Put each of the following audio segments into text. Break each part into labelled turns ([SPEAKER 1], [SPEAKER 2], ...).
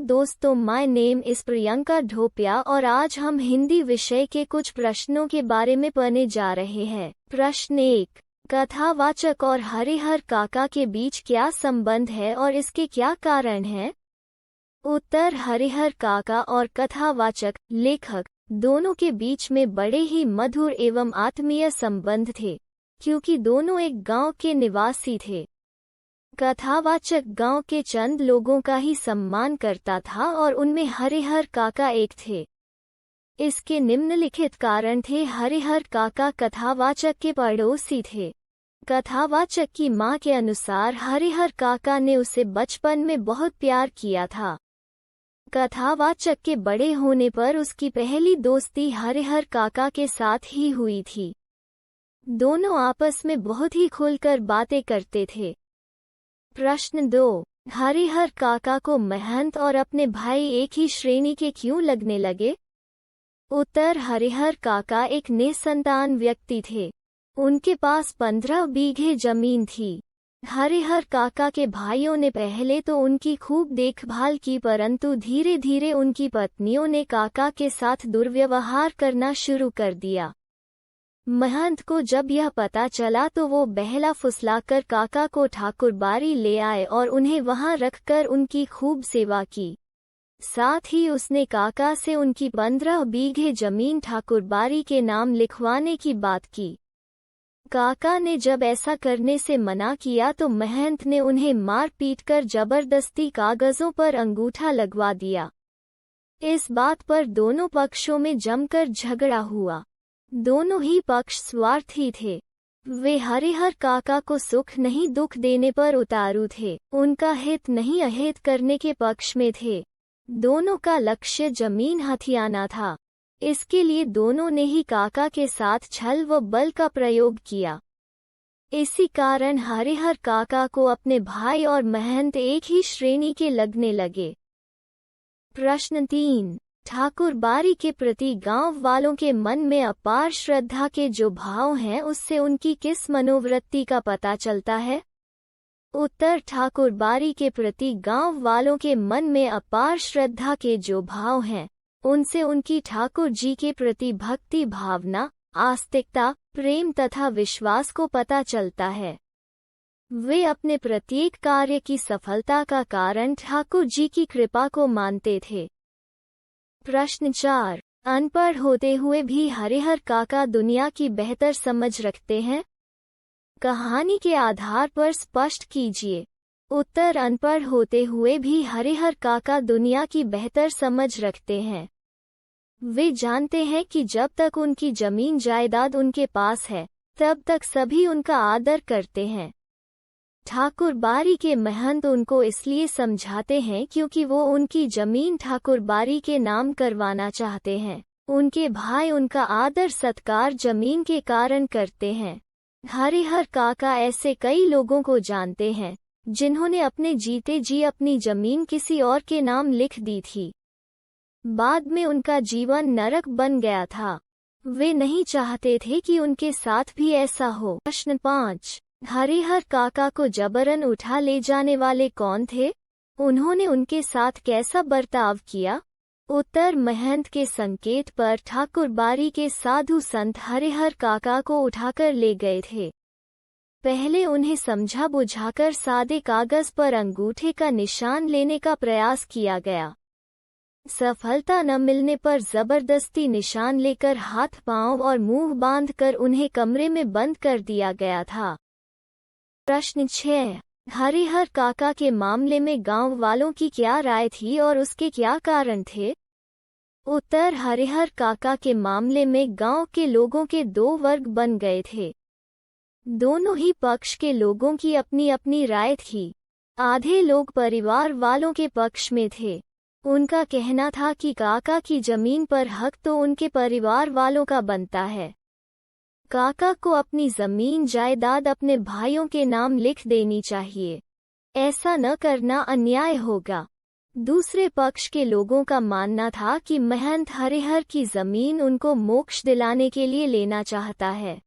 [SPEAKER 1] दोस्तों, my name इस प्रियंका ढोपिया और आज हम हिंदी विषय के कुछ प्रश्नों के बारे में पढ़ने जा रहे हैं। प्रश्न 1, कथावाचक और हरिहर काका के बीच क्या संबंध है और इसके क्या कारण हैं? उत्तर, हरिहर काका और कथावाचक लेखक दोनों के बीच में बड़े ही मधुर एवं आत्मीय संबंध थे, क्योंकि दोनों एक गांव के निवासी थे। कथावाचक गांव के चंद लोगों का ही सम्मान करता था और उनमें हरिहर काका एक थे। इसके निम्नलिखित कारण थे। हरिहर काका कथावाचक के पड़ोसी थे। कथावाचक की मां के अनुसार हरिहर काका ने उसे बचपन में बहुत प्यार किया था। कथावाचक के बड़े होने पर उसकी पहली दोस्ती हरिहर काका के साथ ही हुई थी। दोनों आपस में बहुत ही खुलकर बातें करते थे। प्रश्न 2, हरिहर काका को महंत और अपने भाई एक ही श्रेणी के क्यों लगने लगे? उत्तर, हरिहर काका एक निसंतान व्यक्ति थे। उनके पास 15 बीघे जमीन थी। हरिहर काका के भाइयों ने पहले तो उनकी खूब देखभाल की, परंतु धीरे धीरे उनकी पत्नियों ने काका के साथ दुर्व्यवहार करना शुरू कर दिया। महंत को जब यह पता चला तो वो बहला फुसलाकर काका को ठाकुरबाड़ी ले आए और उन्हें वहां रखकर उनकी खूब सेवा की। साथ ही उसने काका से उनकी 15 बीघे जमीन ठाकुरबाड़ी के नाम लिखवाने की बात की। काका ने जब ऐसा करने से मना किया तो महंत ने उन्हें मार पीट कर जबरदस्ती कागजों पर अंगूठा लगवा दिया। इस बात पर दोनों पक्षों में जमकर झगड़ा हुआ। दोनों ही पक्ष स्वार्थी थे। वे हरिहर काका को सुख नहीं दुख देने पर उतारू थे। उनका हित नहीं अहित करने के पक्ष में थे। दोनों का लक्ष्य जमीन हथियाना था। इसके लिए दोनों ने ही काका के साथ छल व बल का प्रयोग किया। इसी कारण हरिहर काका को अपने भाई और महंत एक ही श्रेणी के लगने लगे। प्रश्न 3, ठाकुरबाड़ी के प्रति गांव वालों के मन में अपार श्रद्धा के जो भाव हैं उससे उनकी किस मनोवृत्ति का पता चलता है? उत्तर, ठाकुरबाड़ी के प्रति गांव वालों के मन में अपार श्रद्धा के जो भाव हैं उनसे उनकी ठाकुर जी के प्रति भक्ति भावना, आस्तिकता, प्रेम तथा विश्वास को पता चलता है। वे अपने प्रत्येक कार्य की सफलता का कारण ठाकुर जी की कृपा को मानते थे। प्रश्न 4, अनपढ़ होते हुए भी हरिहर काका दुनिया की बेहतर समझ रखते हैं? कहानी के आधार पर स्पष्ट कीजिए। उत्तर, अनपढ़ होते हुए भी हरिहर काका दुनिया की बेहतर समझ रखते हैं। वे जानते हैं कि जब तक उनकी जमीन जायदाद उनके पास है तब तक सभी उनका आदर करते हैं। ठाकुरबाड़ी के महंत उनको इसलिए समझाते हैं क्योंकि वो उनकी जमीन ठाकुरबाड़ी के नाम करवाना चाहते हैं। उनके भाई उनका आदर सत्कार जमीन के कारण करते हैं। हरिहर काका ऐसे कई लोगों को जानते हैं जिन्होंने अपने जीते जी अपनी जमीन किसी और के नाम लिख दी थी। बाद में उनका जीवन नरक बन गया था। वे नहीं चाहते थे कि उनके साथ भी ऐसा हो। प्रश्न 5, हरिहर काका को जबरन उठा ले जाने वाले कौन थे? उन्होंने उनके साथ कैसा बर्ताव किया? उत्तर, महंत के संकेत पर ठाकुरबाड़ी के साधु संत हरिहर काका को उठाकर ले गए थे। पहले उन्हें समझा बुझाकर सादे कागज पर अंगूठे का निशान लेने का प्रयास किया गया। सफलता न मिलने पर जबरदस्ती निशान लेकर हाथ पांव और मुंह बांधकर उन्हें कमरे में बंद कर दिया गया था। प्रश्न 6, हरिहर काका के मामले में गांव वालों की क्या राय थी और उसके क्या कारण थे? उत्तर, हरिहर काका के मामले में गांव के लोगों के 2 वर्ग बन गए थे। दोनों ही पक्ष के लोगों की अपनी अपनी राय थी। आधे लोग परिवार वालों के पक्ष में थे। उनका कहना था कि काका की जमीन पर हक तो उनके परिवार वालों का बनता है। काका को अपनी जमीन जायदाद अपने भाइयों के नाम लिख देनी चाहिए। ऐसा न करना अन्याय होगा। दूसरे पक्ष के लोगों का मानना था कि महंत हरिहर की जमीन उनको मोक्ष दिलाने के लिए लेना चाहता है।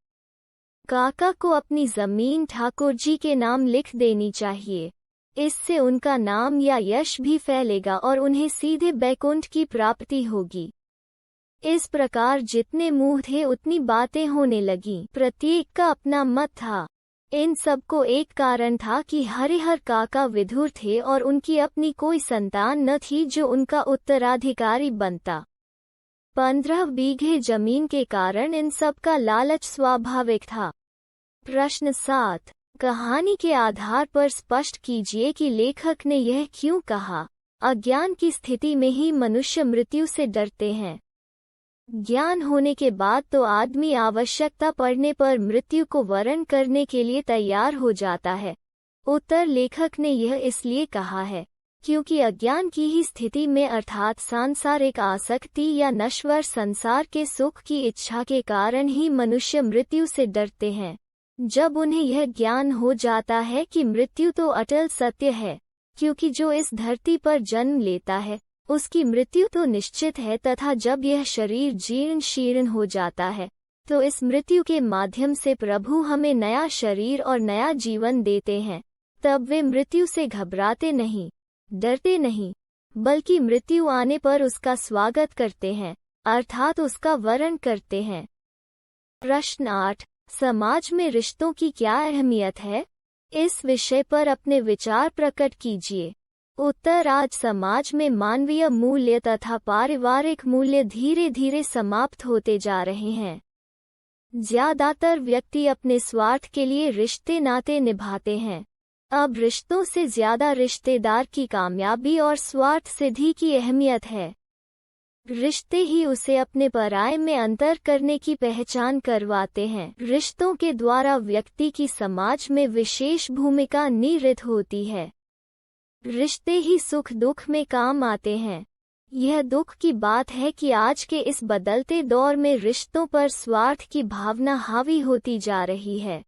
[SPEAKER 1] काका को अपनी जमीन ठाकुर जी के नाम लिख देनी चाहिए। इससे उनका नाम या यश भी फैलेगा और उन्हें सीधे बैकुंठ की प्राप्ति होगी। इस प्रकार जितने मुंह थे उतनी बातें होने लगीं। प्रत्येक का अपना मत था। इन सबको एक कारण था कि हरिहर काका विधुर थे और उनकी अपनी कोई संतान न थी जो उनका उत्तराधिकारी बनता। 15 बीघे जमीन के कारण इन सब का लालच स्वाभाविक था। प्रश्न 7। कहानी के आधार पर स्पष्ट कीजिए कि लेखक ने यह क्यों कहा, अज्ञान की स्थिति में ही मनुष्य मृत्यु से डरते हैं। ज्ञान होने के बाद तो आदमी आवश्यकता पड़ने पर मृत्यु को वरण करने के लिए तैयार हो जाता है। उत्तर, लेखक ने यह इसलिए कहा है क्योंकि अज्ञान की ही स्थिति में अर्थात सांसारिक आसक्ति या नश्वर संसार के सुख की इच्छा के कारण ही मनुष्य मृत्यु से डरते हैं। जब उन्हें यह ज्ञान हो जाता है कि मृत्यु तो अटल सत्य है, क्योंकि जो इस धरती पर जन्म लेता है उसकी मृत्यु तो निश्चित है, तथा जब यह शरीर जीर्ण शीर्ण हो जाता है तो इस मृत्यु के माध्यम से प्रभु हमें नया शरीर और नया जीवन देते हैं, तब वे मृत्यु से घबराते नहीं, डरते नहीं, बल्कि मृत्यु आने पर उसका स्वागत करते हैं, अर्थात उसका वरण करते हैं। प्रश्न 8। समाज में रिश्तों की क्या अहमियत है? इस विषय पर अपने विचार प्रकट कीजिए। उत्तर, आज समाज में मानवीय मूल्य तथा पारिवारिक मूल्य धीरे धीरे समाप्त होते जा रहे हैं। ज्यादातर व्यक्ति अपने स्वार्थ के लिए रिश्ते नाते निभाते हैं। अब रिश्तों से ज्यादा रिश्तेदार की कामयाबी और स्वार्थ सिद्धि की अहमियत है। रिश्ते ही उसे अपने पराये में अंतर करने की पहचान करवाते हैं। रिश्तों के द्वारा व्यक्ति की समाज में विशेष भूमिका निहित होती है। रिश्ते ही सुख दुख में काम आते हैं। यह दुख की बात है कि आज के इस बदलते दौर में रिश्तों पर स्वार्थ की भावना हावी होती जा रही है।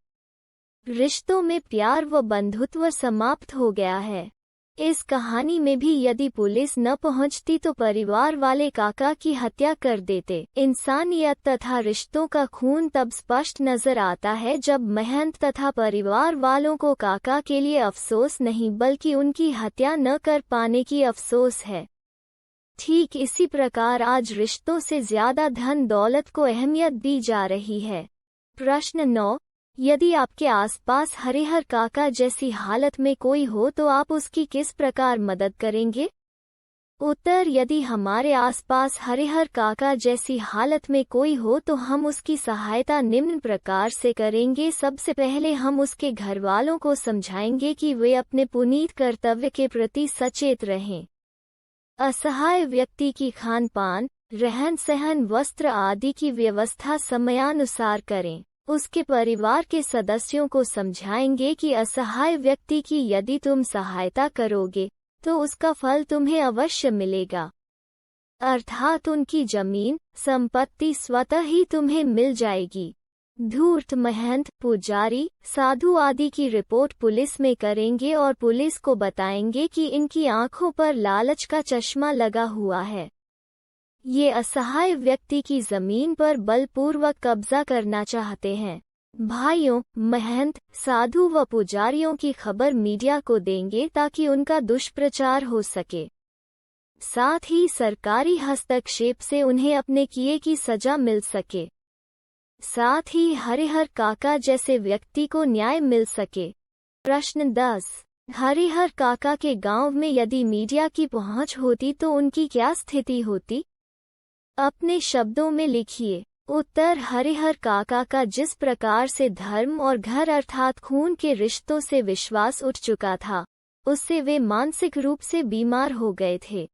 [SPEAKER 1] रिश्तों में प्यार व बंधुत्व समाप्त हो गया है। इस कहानी में भी यदि पुलिस न पहुंचती तो परिवार वाले काका की हत्या कर देते। इंसानियत तथा रिश्तों का खून तब स्पष्ट नजर आता है जब महंत तथा परिवार वालों को काका के लिए अफसोस नहीं बल्कि उनकी हत्या न कर पाने की अफसोस है। ठीक इसी प्रकार आज रिश्तों से ज्यादा धन दौलत को अहमियत दी जा रही है। प्रश्न 9। यदि आपके आसपास हरिहर काका जैसी हालत में कोई हो तो आप उसकी किस प्रकार मदद करेंगे? उत्तर, यदि हमारे आसपास हरिहर काका जैसी हालत में कोई हो तो हम उसकी सहायता निम्न प्रकार से करेंगे। सबसे पहले हम उसके घर वालों को समझाएंगे कि वे अपने पुनीत कर्तव्य के प्रति सचेत रहें। असहाय व्यक्ति की खान पान, रहन सहन, वस्त्र आदि की व्यवस्था समयानुसार करें। उसके परिवार के सदस्यों को समझाएंगे कि असहाय व्यक्ति की यदि तुम सहायता करोगे तो उसका फल तुम्हें अवश्य मिलेगा, अर्थात उनकी जमीन संपत्ति स्वतः ही तुम्हें मिल जाएगी। धूर्त महंत, पुजारी, साधु आदि की रिपोर्ट पुलिस में करेंगे और पुलिस को बताएंगे कि इनकी आंखों पर लालच का चश्मा लगा हुआ है। ये असहाय व्यक्ति की जमीन पर बलपूर्वक कब्जा करना चाहते हैं। भाइयों, महंत, साधु व पुजारियों की खबर मीडिया को देंगे ताकि उनका दुष्प्रचार हो सके। साथ ही सरकारी हस्तक्षेप से उन्हें अपने किए की सजा मिल सके। साथ ही हरिहर काका जैसे व्यक्ति को न्याय मिल सके। प्रश्न 10। हरिहर काका के गांव में यदि मीडिया की पहुंच होती तो उनकी क्या स्थिति होती? अपने शब्दों में लिखिए। उत्तर, हरिहर काका का जिस प्रकार से धर्म और घर अर्थात खून के रिश्तों से विश्वास उठ चुका था, उससे वे मानसिक रूप से बीमार हो गए थे।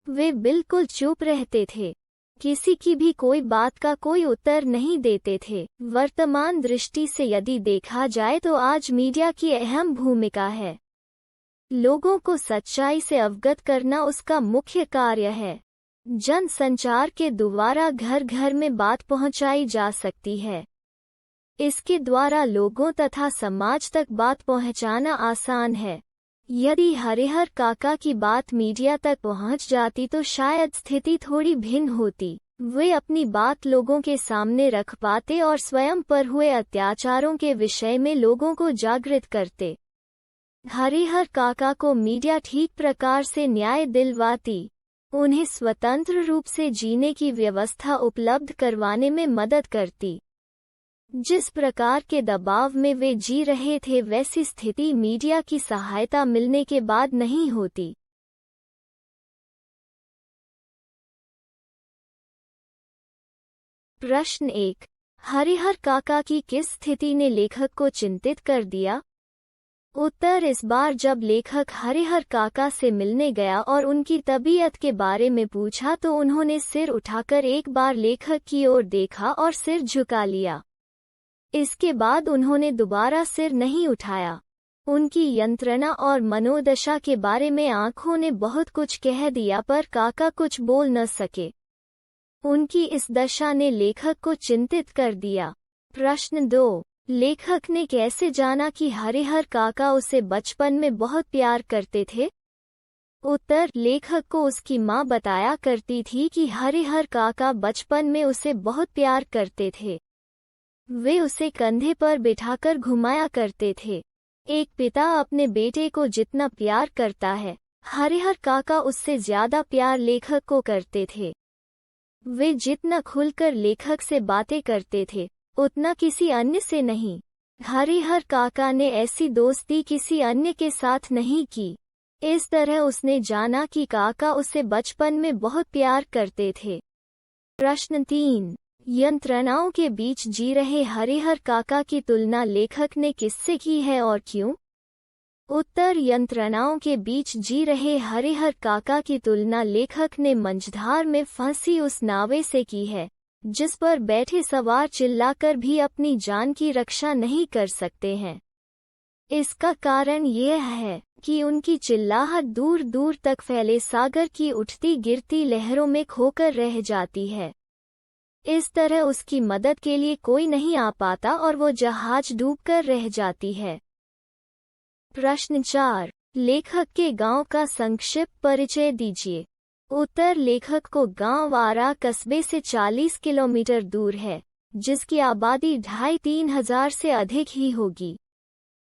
[SPEAKER 1] वे बिल्कुल चुप रहते थे, किसी की भी कोई बात का कोई उत्तर नहीं देते थे। वर्तमान दृष्टि से यदि देखा जाए तो आज मीडिया की अहम भूमिका है। लोगों को सच्चाई से अवगत करना उसका मुख्य कार्य है। जन संचार के द्वारा घर घर में बात पहुंचाई जा सकती है। इसके द्वारा लोगों तथा समाज तक बात पहुंचाना आसान है। यदि हरिहर काका की बात मीडिया तक पहुंच जाती तो शायद स्थिति थोड़ी भिन्न होती। वे अपनी बात लोगों के सामने रख पाते और स्वयं पर हुए अत्याचारों के विषय में लोगों को जागृत करते। हरिहर काका को मीडिया ठीक प्रकार से न्याय दिलवाती, उन्हें स्वतंत्र रूप से जीने की व्यवस्था उपलब्ध करवाने में मदद करती। जिस प्रकार के दबाव में वे जी रहे थे वैसी स्थिति मीडिया की सहायता मिलने के बाद नहीं होती। प्रश्न 1। हरिहर काका की किस स्थिति ने लेखक को चिंतित कर दिया? उत्तर। इस बार जब लेखक हरिहर काका से मिलने गया और उनकी तबीयत के बारे में पूछा तो उन्होंने सिर उठाकर एक बार लेखक की ओर देखा और सिर झुका लिया। इसके बाद उन्होंने दोबारा सिर नहीं उठाया। उनकी यंत्रणा और मनोदशा के बारे में आंखों ने बहुत कुछ कह दिया पर काका कुछ बोल न सके। उनकी इस दशा ने लेखक को चिंतित कर दिया। प्रश्न 2। लेखक ने कैसे जाना कि हरिहर काका उसे बचपन में बहुत प्यार करते थे? उत्तर। लेखक को उसकी माँ बताया करती थी कि हरिहर काका बचपन में उसे बहुत प्यार करते थे। वे उसे कंधे पर बिठाकर घुमाया करते थे। एक पिता अपने बेटे को जितना प्यार करता है, हरिहर काका उससे ज्यादा प्यार लेखक को करते थे। वे जितना खुलकर लेखक से बातें करते थे, उतना किसी अन्य से नहीं। हरिहर काका ने ऐसी दोस्ती किसी अन्य के साथ नहीं की। इस तरह उसने जाना कि काका उसे बचपन में बहुत प्यार करते थे। प्रश्न 3। यंत्रणाओं के बीच जी रहे हरिहर काका की तुलना लेखक ने किससे की है और क्यों? उत्तर। यंत्रणाओं के बीच जी रहे हरिहर काका की तुलना लेखक ने मंझधार में फंसी उस नावे से की है, जिस पर बैठे सवार चिल्लाकर भी अपनी जान की रक्षा नहीं कर सकते हैं। इसका कारण यह है कि उनकी चिल्लाहट दूर दूर तक फैले सागर की उठती गिरती लहरों में खोकर रह जाती है। इस तरह उसकी मदद के लिए कोई नहीं आ पाता और वो जहाज डूबकर रह जाती है। प्रश्न 4। लेखक के गांव का संक्षिप्त परिचय दीजिए। उत्तर। लेखक को गांव आरा कस्बे से 40 किलोमीटर दूर है, जिसकी आबादी 2,500-3 हजार से अधिक ही होगी।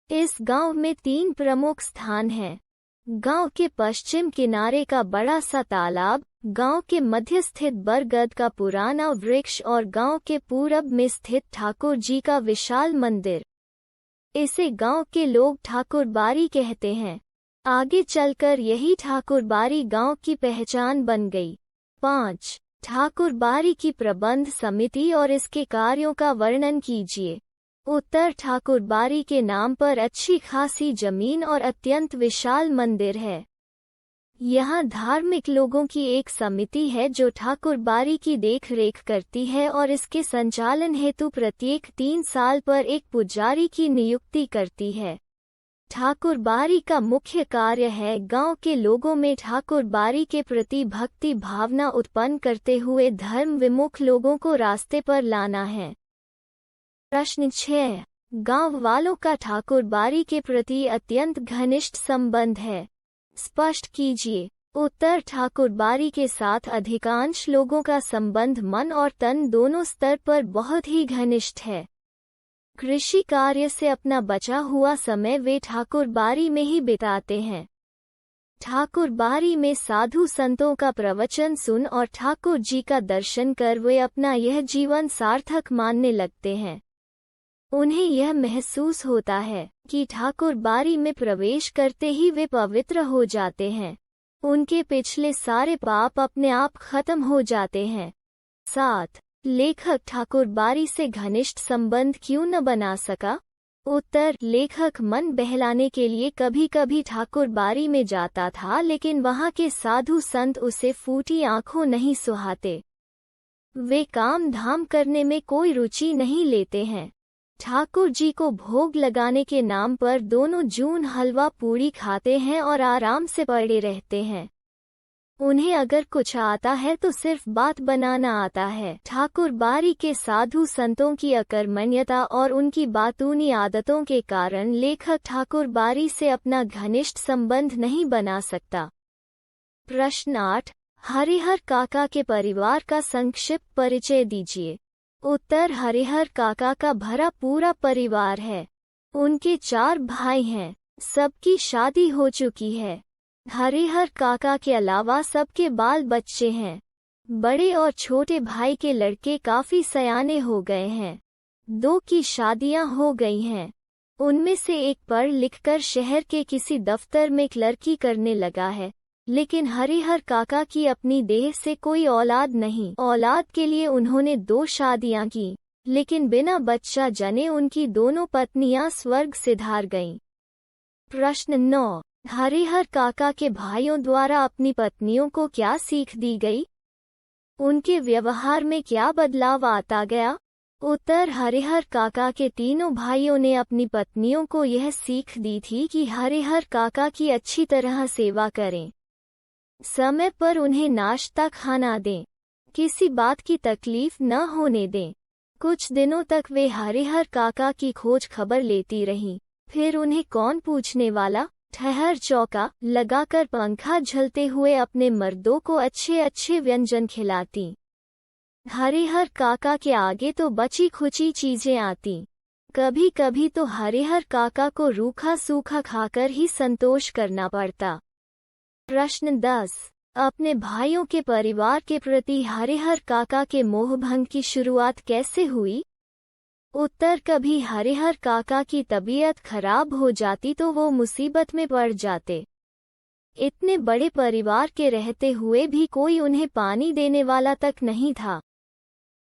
[SPEAKER 1] इस गांव में 3 प्रमुख स्थान हैं। गांव के पश्चिम किनारे का बड़ा सा तालाब, गांव के मध्य स्थित बरगद का पुराना वृक्ष और गांव के पूरब में स्थित ठाकुर जी का विशाल मंदिर। इसे गांव के लोग ठाकुर बारी कहते हैं। आगे चलकर यही ठाकुर बारी गांव की पहचान बन गई। 5। ठाकुर बारी की प्रबंध समिति और इसके कार्यों का वर्णन कीजिए। उत्तर। ठाकुर बारी के नाम पर अच्छी खासी जमीन और अत्यंत विशाल मंदिर है। यहाँ धार्मिक लोगों की एक समिति है जो ठाकुर बारी की देखरेख करती है और इसके संचालन हेतु प्रत्येक 3 साल पर एक पुजारी की नियुक्ति करती है। ठाकुर बारी का मुख्य कार्य है गांव के लोगों में ठाकुर बारी के प्रति भक्ति भावना उत्पन्न करते हुए धर्म विमुख लोगों को रास्ते पर लाना है। प्रश्न 6। गांव वालों का ठाकुर बारी के प्रति अत्यंत घनिष्ठ संबंध है, स्पष्ट कीजिए। उत्तर। ठाकुर बारी के साथ अधिकांश लोगों का संबंध मन और तन दोनों स्तर पर बहुत ही घनिष्ठ है। कृषि कार्य से अपना बचा हुआ समय वे ठाकुर बारी में ही बिताते हैं। ठाकुर बारी में साधु संतों का प्रवचन सुन और ठाकुर जी का दर्शन कर वे अपना यह जीवन सार्थक मानने लगते हैं। उन्हें यह महसूस होता है कि ठाकुर बारी में प्रवेश करते ही वे पवित्र हो जाते हैं। उनके पिछले सारे पाप अपने आप खत्म हो जाते हैं। 7। लेखक ठाकुर बारी से घनिष्ठ संबंध क्यों न बना सका? उत्तर। लेखक मन बहलाने के लिए कभी कभी ठाकुर बारी में जाता था, लेकिन वहाँ के साधु संत उसे फूटी आंखों नहीं सुहाते। वे काम धाम करने में कोई रुचि नहीं लेते हैं। ठाकुर जी को भोग लगाने के नाम पर दोनों जून हलवा पूड़ी खाते हैं और आराम से पड़े रहते हैं। उन्हें अगर कुछ आता है तो सिर्फ बात बनाना आता है। ठाकुर बारी के साधु संतों की अकर्मण्यता और उनकी बातूनी आदतों के कारण लेखक ठाकुर बारी से अपना घनिष्ठ संबंध नहीं बना सकता। प्रश्न 8। हरिहर काका के परिवार का संक्षिप्त परिचय दीजिए। उत्तर। हरिहर काका का भरा पूरा परिवार है। उनके 4 भाई हैं। सबकी शादी हो चुकी है। हरिहर काका के अलावा सबके बाल बच्चे हैं। बड़े और छोटे भाई के लड़के काफी सयाने हो गए हैं। 2 की शादियां हो गई हैं। उनमें से एक पढ़ लिखकर शहर के किसी दफ्तर में क्लर्की करने लगा है। लेकिन हरिहर काका की अपनी देह से कोई औलाद नहीं। औलाद के लिए उन्होंने 2 शादियां की, लेकिन बिना बच्चा जने उनकी दोनों पत्नियां स्वर्ग सिधार गईं। प्रश्न 9। हरिहर काका के भाइयों द्वारा अपनी पत्नियों को क्या सीख दी गई? उनके व्यवहार में क्या बदलाव आता गया? उत्तर। हरिहर काका के तीनों भाइयों ने अपनी पत्नियों को यह सीख दी थी कि हरिहर काका की अच्छी तरह सेवा करें, समय पर उन्हें नाश्ता खाना दें, किसी बात की तकलीफ न होने दें। कुछ दिनों तक वे हरिहर काका की खोज खबर लेती रहीं। फिर उन्हें कौन पूछने वाला? ठहर चौका लगाकर पंखा झलते हुए अपने मर्दों को अच्छे अच्छे व्यंजन खिलाती। हरिहर काका के आगे तो बची खुची चीजें आती। कभी कभी तो हरिहर काका को रूखा सूखा खाकर ही संतोष करना पड़ता। प्रश्न 10। अपने भाइयों के परिवार के प्रति हरिहर काका के मोहभंग की शुरुआत कैसे हुई? उत्तर। कभी हरिहर काका की तबीयत खराब हो जाती तो वो मुसीबत में पड़ जाते। इतने बड़े परिवार के रहते हुए भी कोई उन्हें पानी देने वाला तक नहीं था।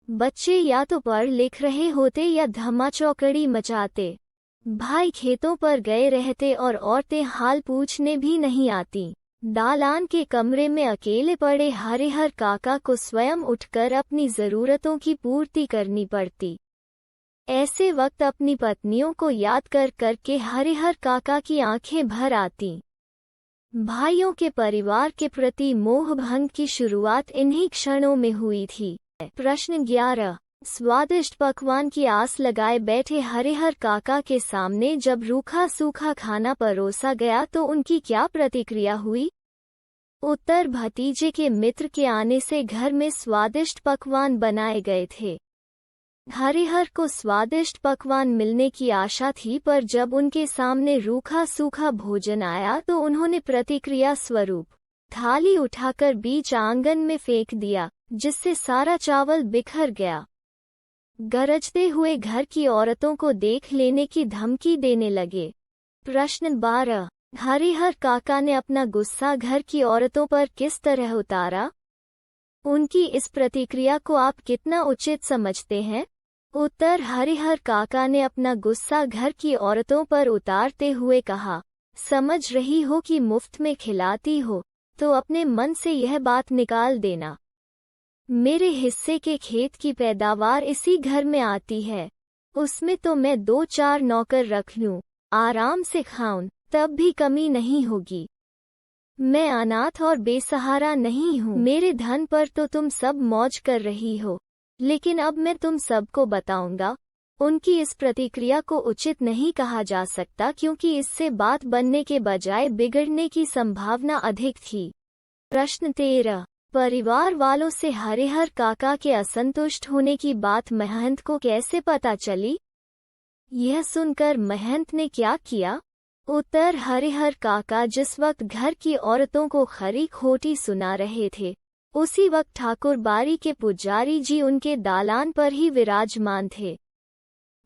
[SPEAKER 1] बच्चे या तो पढ़ लिख रहे होते या धमाचौकड़ी मचाते। भाई खेतों पर गए रहते और औरतें हाल पूछने भी नहीं आती। दालान के कमरे में अकेले पड़े हरिहर काका को स्वयं उठकर अपनी जरूरतों की पूर्ति करनी पड़ती। ऐसे वक्त अपनी पत्नियों को याद कर करके हरिहर काका की आंखें भर आती। भाइयों के परिवार के प्रति मोहभंग की शुरुआत इन्हीं क्षणों में हुई थी। प्रश्न 11। स्वादिष्ट पकवान की आस लगाए बैठे हरिहर काका के सामने जब रूखा सूखा खाना परोसा गया तो उनकी क्या प्रतिक्रिया हुई? उत्तर। भतीजे के मित्र के आने से घर में स्वादिष्ट पकवान बनाए गए थे। हरिहर को स्वादिष्ट पकवान मिलने की आशा थी, पर जब उनके सामने रूखा सूखा भोजन आया तो उन्होंने प्रतिक्रिया स्वरूप थाली उठाकर बीच आंगन में फेंक दिया, जिससे सारा चावल बिखर गया। गरजते हुए घर की औरतों को देख लेने की धमकी देने लगे। प्रश्न 12। हरिहर काका ने अपना गुस्सा घर की औरतों पर किस तरह उतारा? उनकी इस प्रतिक्रिया को आप कितना उचित समझते हैं? उत्तर। हरिहर काका ने अपना गुस्सा घर की औरतों पर उतारते हुए कहा, समझ रही हो कि मुफ्त में खिलाती हो, तो अपने मन से यह बात निकाल देना। मेरे हिस्से के खेत की पैदावार इसी घर में आती है, उसमें तो मैं 2-4 नौकर रख लूं, आराम से खाऊं, तब भी कमी नहीं होगी। मैं अनाथ और बेसहारा नहीं हूँ। मेरे धन पर तो तुम सब मौज कर रही हो, लेकिन अब मैं तुम सबको बताऊंगा। उनकी इस प्रतिक्रिया को उचित नहीं कहा जा सकता, क्योंकि इससे बात बनने के बजाय बिगड़ने की संभावना अधिक थी। प्रश्न 13। परिवार वालों से हरिहर काका के असंतुष्ट होने की बात महंत को कैसे पता चली? यह सुनकर महंत ने क्या किया? उत्तर। हरिहर काका जिस वक्त घर की औरतों को खरी खोटी सुना रहे थे, उसी वक्त ठाकुर बारी के पुजारी जी उनके दालान पर ही विराजमान थे।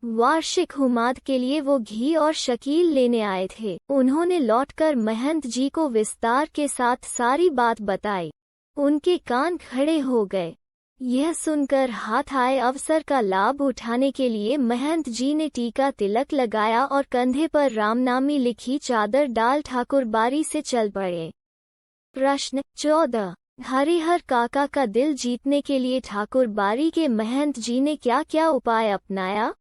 [SPEAKER 1] वार्षिक हुमाद के लिए वो घी और शकील लेने आए थे। उन्होंने लौटकर महंत जी को विस्तार के साथ सारी बात बताई। उनके कान खड़े हो गए। यह सुनकर हाथ आए अवसर का लाभ उठाने के लिए महंत जी ने टीका तिलक लगाया और कंधे पर रामनामी लिखी चादर डाल ठाकुर बारी से चल पड़े। प्रश्न 14। हरिहर काका का दिल जीतने के लिए ठाकुर बारी के महंत जी ने क्या क्या उपाय अपनाया?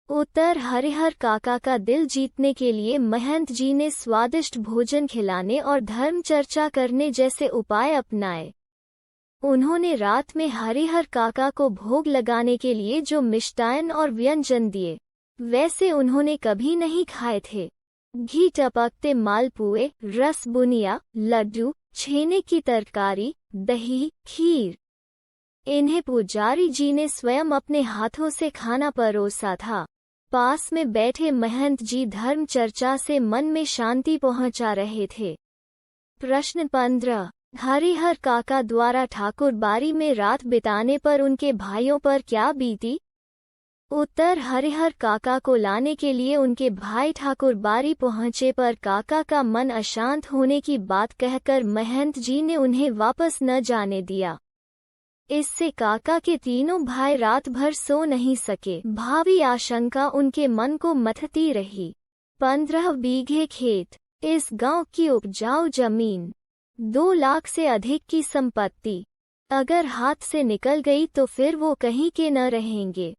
[SPEAKER 1] उत्तर। हरिहर काका का दिल जीतने के लिए महंत जी ने स्वादिष्ट भोजन खिलाने और धर्म चर्चा करने जैसे उपाय अपनाए। उन्होंने रात में हरिहर काका को भोग लगाने के लिए जो मिष्टान और व्यंजन दिए, वैसे उन्होंने कभी नहीं खाए थे। घी टपकते मालपुए, रस बुनिया, लड्डू, छेने की तरकारी, दही, खीर, इन्हें पुजारी जी ने स्वयं अपने हाथों से खाना परोसा था। पास में बैठे महंत जी धर्म चर्चा से मन में शांति पहुंचा रहे थे। प्रश्न 15। हरिहर काका द्वारा ठाकुर बारी में रात बिताने पर उनके भाइयों पर क्या बीती? उत्तर। हरिहर काका को लाने के लिए उनके भाई ठाकुर बारी पहुंचे पर काका का मन अशांत होने की बात कहकर महंत जी ने उन्हें वापस न जाने दिया। इससे काका के तीनों भाई रात भर सो नहीं सके। भावी आशंका उनके मन को मथती रही। 15 बीघे खेत, इस गांव की उपजाऊ जमीन, 2 लाख से अधिक की संपत्ति अगर हाथ से निकल गई तो फिर वो कहीं के न रहेंगे।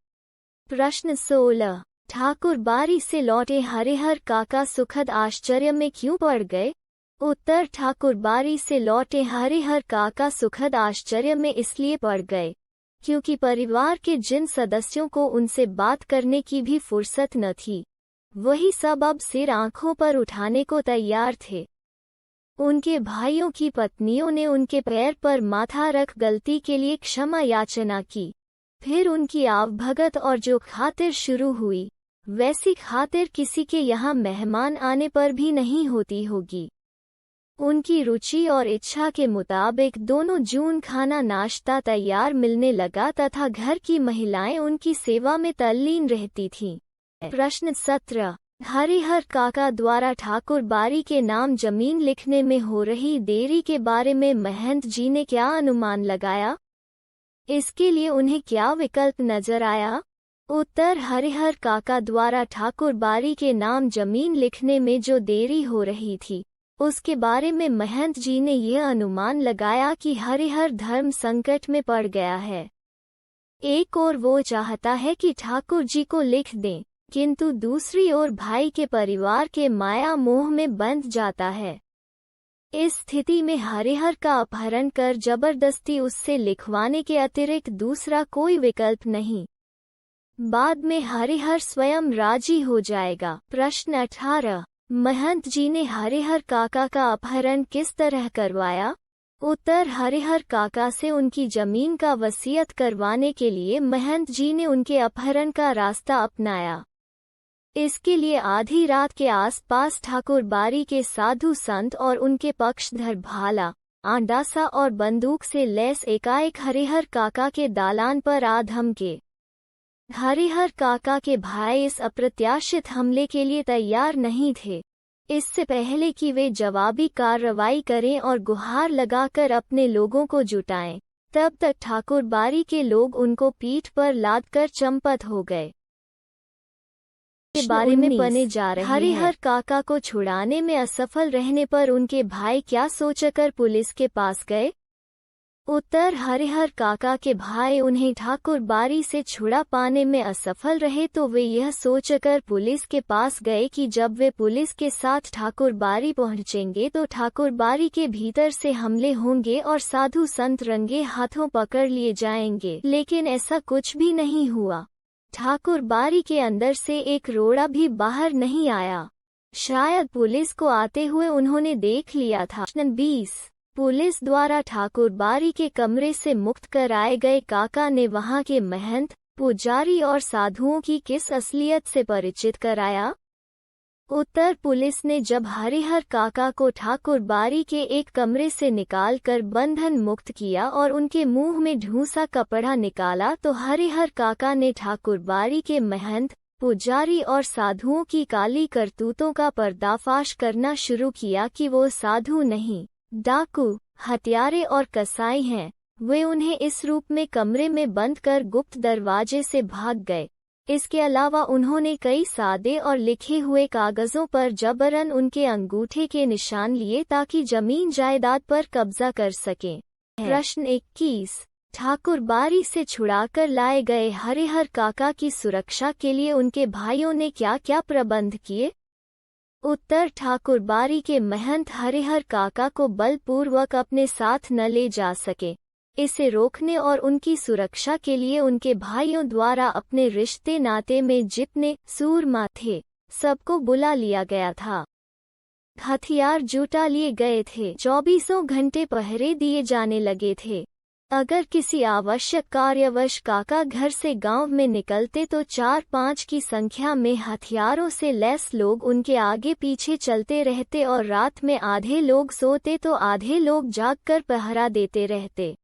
[SPEAKER 1] प्रश्न 16। ठाकुर बारी से लौटे हरिहर काका सुखद आश्चर्य में क्यों पड़ गए? उत्तर। ठाकुर बारी से लौटे हरिहर काका सुखद आश्चर्य में इसलिए पड़ गए क्योंकि परिवार के जिन सदस्यों को उनसे बात करने की भी फुर्सत न थी, वही सब अब सिर आंखों पर उठाने को तैयार थे। उनके भाइयों की पत्नियों ने उनके पैर पर माथा रख गलती के लिए क्षमा याचना की। फिर उनकी आवभगत और जो खातिर शुरू हुई, वैसी खातिर किसी के यहाँ मेहमान आने पर भी नहीं होती होगी। उनकी रुचि और इच्छा के मुताबिक दोनों जून खाना नाश्ता तैयार मिलने लगा तथा घर की महिलाएं उनकी सेवा में तल्लीन रहती थीं। प्रश्न 17। हरिहर काका द्वारा ठाकुर बारी के नाम जमीन लिखने में हो रही देरी के बारे में महंत जी ने क्या अनुमान लगाया? इसके लिए उन्हें क्या विकल्प नजर आया? उत्तर। हरिहर काका द्वारा ठाकुर बारी के नाम जमीन लिखने में जो देरी हो रही थी, उसके बारे में महंत जी ने यह अनुमान लगाया कि हरिहर धर्म संकट में पड़ गया है। एक ओर वो चाहता है कि ठाकुर जी को लिख दें, किंतु दूसरी ओर भाई के परिवार के माया मोह में बंध जाता है। इस स्थिति में हरिहर का अपहरण कर जबरदस्ती उससे लिखवाने के अतिरिक्त दूसरा कोई विकल्प नहीं। बाद में हरिहर स्वयं राजी हो जाएगा। प्रश्न 18। महंत जी ने हरिहर काका का अपहरण किस तरह करवाया? उत्तर। हरिहर काका से उनकी जमीन का वसीयत करवाने के लिए महंत जी ने उनके अपहरण का रास्ता अपनाया। इसके लिए आधी रात के आसपास ठाकुर बारी के साधु संत और उनके पक्षधर भाला, आंडासा और बंदूक से लैस एकाएक हरिहर काका के दालान पर आ धमके। हरिहर काका के भाई इस अप्रत्याशित हमले के लिए तैयार नहीं थे। इससे पहले कि वे जवाबी कार्रवाई करें और गुहार लगाकर अपने लोगों को जुटाएं, तब तक ठाकुर बारी के लोग उनको पीठ पर लादकर चंपत हो गए। के बारे में बने जा रहे हैं। हरिहर काका को छुड़ाने में असफल रहने पर उनके भाई क्या सोचकर पुलिस के पास गए? उत्तर। हरिहर काका के भाई उन्हें ठाकुर बारी से छुड़ा पाने में असफल रहे तो वे यह सोचकर पुलिस के पास गए कि जब वे पुलिस के साथ ठाकुर बारी पहुंचेंगे तो ठाकुर बारी के भीतर से हमले होंगे और साधु संत रंगे हाथों पकड़ लिए जाएंगे। लेकिन ऐसा कुछ भी नहीं हुआ। ठाकुर बारी के अंदर से एक रोड़ा भी बाहर नहीं आया। शायद पुलिस को आते हुए उन्होंने देख लिया था। 20। पुलिस द्वारा ठाकुर बारी के कमरे से मुक्त कराए गए काका ने वहां के महंत, पुजारी और साधुओं की किस असलियत से परिचित कराया? उत्तर। पुलिस ने जब हरिहर काका को ठाकुर बारी के एक कमरे से निकालकर बंधन मुक्त किया और उनके मुंह में ढूंसा कपड़ा निकाला तो हरिहर काका ने ठाकुर बारी के महंत, पुजारी और साधुओं की काली करतूतों का पर्दाफाश करना शुरू किया कि वो साधु नहीं, डाकू, हत्यारे और कसाई हैं। वे उन्हें इस रूप में कमरे में बंद कर गुप्त दरवाजे से भाग गए। इसके अलावा उन्होंने कई सादे और लिखे हुए कागजों पर जबरन उनके अंगूठे के निशान लिए ताकि जमीन जायदाद पर कब्जा कर सकें। प्रश्न 21। ठाकुर बारी से छुड़ाकर लाए गए हरिहर काका की सुरक्षा के लिए उनके भाइयों ने क्या क्या प्रबंध किए? उत्तर। ठाकुर बारी के महंत हरिहर काका को बलपूर्वक अपने साथ न ले जा सके। इसे रोकने और उनकी सुरक्षा के लिए उनके भाइयों द्वारा अपने रिश्ते नाते में जितने सूरमा थे, सबको बुला लिया गया था। हथियार जुटा लिए गए थे। 24 घंटे पहरे दिए जाने लगे थे। अगर किसी आवश्यक कार्यवश काका घर से गांव में निकलते तो 4-5 की संख्या में हथियारों से लैस लोग उनके आगे पीछे चलते रहते और रात में आधे लोग सोते तो आधे लोग जागकर पहरा देते रहते।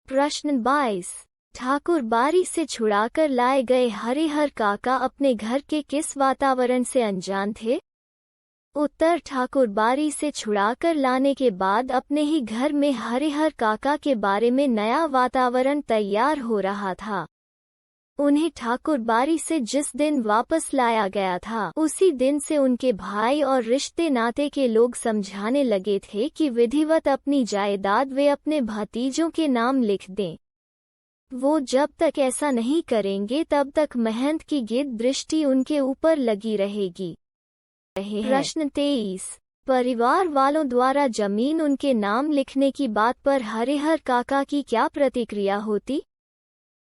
[SPEAKER 1] प्रश्न 22। ठाकुर बारी से छुड़ाकर लाए गए हरिहर काका अपने घर के किस वातावरण से अनजान थे? उत्तर, ठाकुर बारी से छुड़ाकर लाने के बाद अपने ही घर में हरिहर काका के बारे में नया वातावरण तैयार हो रहा था। उन्हें ठाकुर बारी से जिस दिन वापस लाया गया था उसी दिन से उनके भाई और रिश्ते नाते के लोग समझाने लगे थे कि विधिवत अपनी जायदाद वे अपने भतीजों के नाम लिख दें। वो जब तक ऐसा नहीं करेंगे तब तक महंत की गिद्ध दृष्टि उनके ऊपर लगी रहेगी। प्रश्न 23। परिवार वालों द्वारा जमीन उनके नाम लिखने की बात पर हरिहर काका की क्या प्रतिक्रिया होती?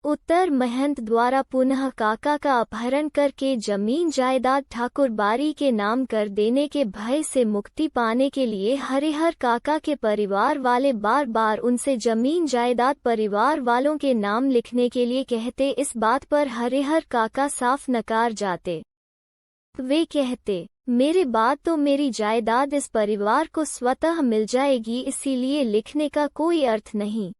[SPEAKER 1] उत्तर, महंत द्वारा पुनः काका का अपहरण करके जमीन जायदाद ठाकुर बारी के नाम कर देने के भय से मुक्ति पाने के लिए हरिहर काका के परिवार वाले बार बार उनसे जमीन जायदाद परिवार वालों के नाम लिखने के लिए कहते। इस बात पर हरिहर काका साफ नकार जाते। वे कहते, मेरे बाद तो मेरी जायदाद इस परिवार को स्वतः मिल जाएगी, इसीलिए लिखने का कोई अर्थ नहीं।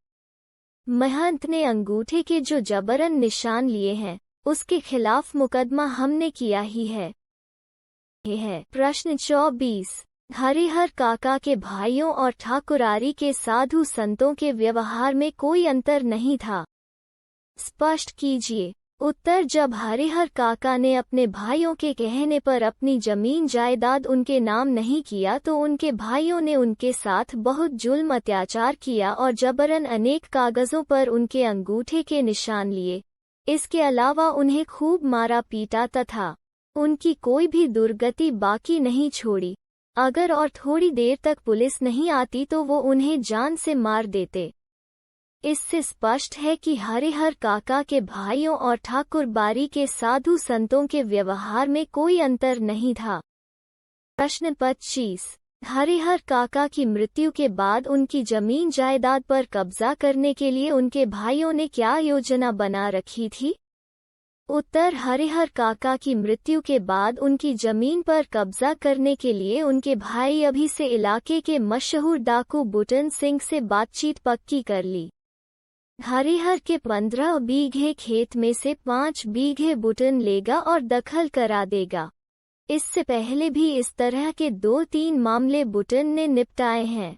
[SPEAKER 1] महंत ने अंगूठे के जो जबरन निशान लिए हैं उसके खिलाफ मुकदमा हमने किया ही है। प्रश्न 24। हरिहर काका के भाइयों और ठाकुरारी के साधु संतों के व्यवहार में कोई अंतर नहीं था, स्पष्ट कीजिए। उत्तर, जब हरिहर काका ने अपने भाइयों के कहने पर अपनी जमीन जायदाद उनके नाम नहीं किया तो उनके भाइयों ने उनके साथ बहुत जुल्म अत्याचार किया और जबरन अनेक कागजों पर उनके अंगूठे के निशान लिए। इसके अलावा उन्हें खूब मारा पीटा तथा उनकी कोई भी दुर्गति बाकी नहीं छोड़ी। अगर और थोड़ी देर तक पुलिस नहीं आती तो वो उन्हें जान से मार देते। इससे स्पष्ट है कि हरिहर काका के भाइयों और ठाकुर बारी के साधु संतों के व्यवहार में कोई अंतर नहीं था। प्रश्न 25। हरिहर काका की मृत्यु के बाद उनकी जमीन जायदाद पर कब्जा करने के लिए उनके भाइयों ने क्या योजना बना रखी थी? उत्तर, हरिहर काका की मृत्यु के बाद उनकी जमीन पर कब्जा करने के लिए उनके भाई अभी से इलाके के मशहूर डाकू बुटन सिंह से बातचीत पक्की कर ली। हरिहर के 15 बीघे खेत में से 5 बीघे बुटन लेगा और दखल करा देगा। इससे पहले भी इस तरह के 2-3 मामले बुटन ने निपटाए हैं।